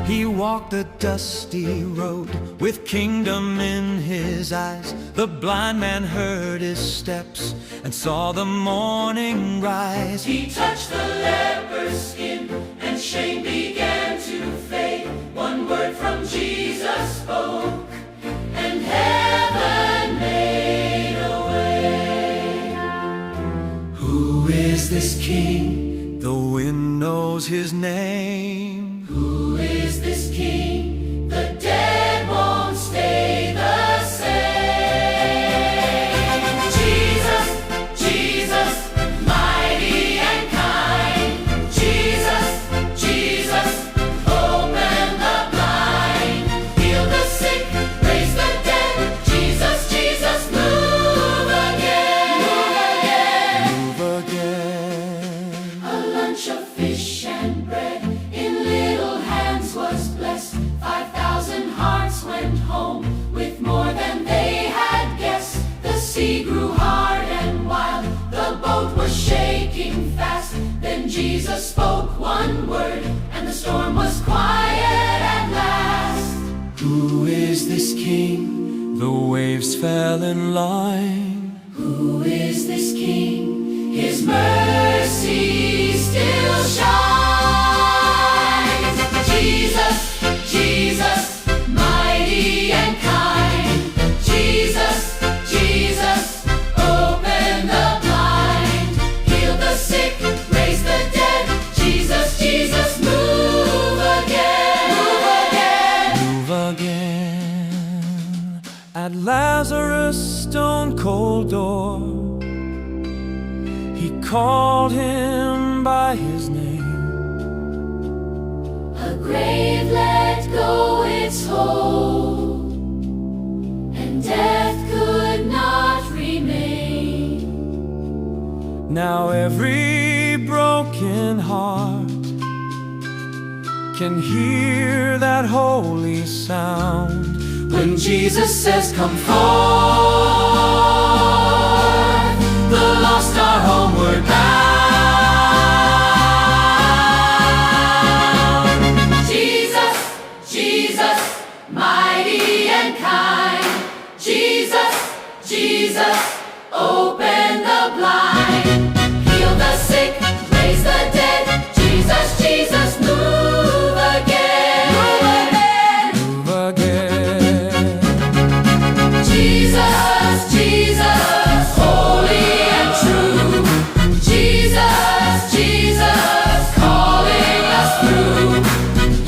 He walked the dusty road with kingdom in his eyes. The blind man heard his steps and saw the morning rise. He touched the leper's skin and shame began to fade. One word from Jesus spoke and heaven made a way. Who is this king? The wind knows his name. Who is this king? The dead won't stay the same. Jesus, Jesus, mighty and kind. Jesus, Jesus, open the blind. Heal the sick, raise the dead. Jesus, Jesus, move again. Move again. A lunch of fish and bread in little hands was blessed. 5,000 hearts went home with more than they had guessed. The sea grew hard and wild, the boat was shaking fast. Then Jesus spoke one word and the storm was quiet at last. Who is this king? The waves fell in line. Who is this king? His mercy still shines. Jesus, Jesus, mighty and kind. Jesus, Jesus, open the blind. Heal the sick, raise the dead. Jesus, Jesus, move again. Move again. Move again. At Lazarus' stone cold door, he called him by his name. A grave let go its hold, and death could not remain. Now every broken heart can hear that holy sound When Jesus says, "Come forth," the lost are homeward bound. Jesus, Jesus, mighty and kind. Jesus, Jesus, open the blind. Heal the sick, raise the dead. Jesus, Jesus, move again. Move again. move again. Jesus, Jesus, holy and true. Jesus, Jesus, calling us through.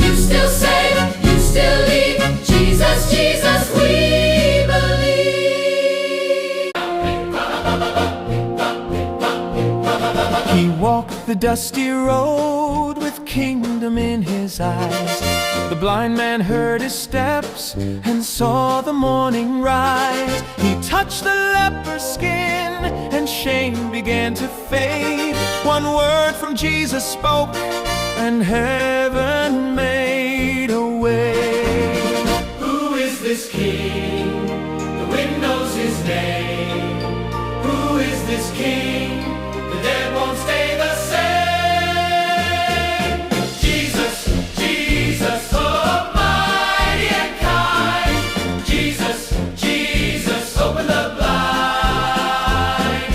You still save, you still lead. Jesus, Jesus, we believe. He walked the dusty road with kingdom in his eyes. The blind man heard his steps and saw the morning rise. He touched the leper's skin and shame began to fade. One word from Jesus spoke and heaven made a way. Who is this king? The wind knows his name. Who is this king? The dead won't stay the same. Jesus, Jesus, oh mighty and kind. Jesus, Jesus, open the blind.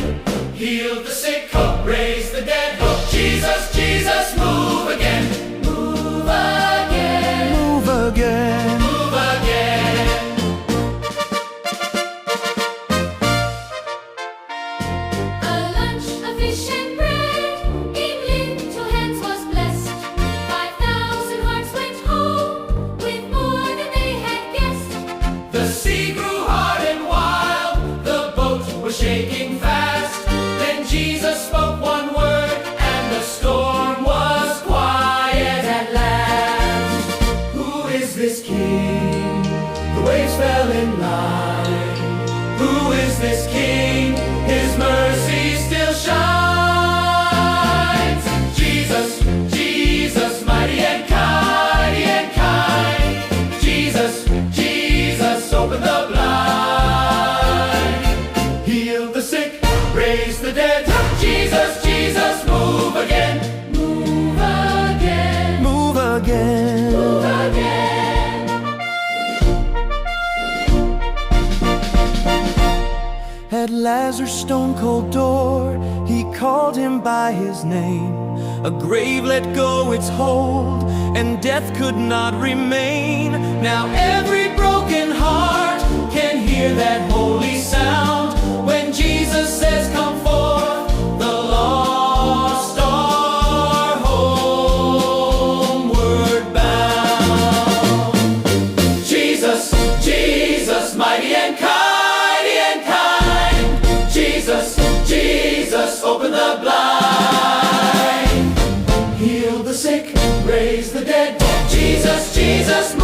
Heal the sick, raise the dead. Jesus, Jesus, move again. Move again. stone-cold door, he called him by his name. A grave let go its hold, and death could not remain. Now every broken heart can hear that holy sound when Jesus says, "Come forth, the lost are homeward bound." Jesus, Jesus, mighty and kind, Jesus, Jesus, open the blind, heal the sick, raise the dead. Jesus, Jesus,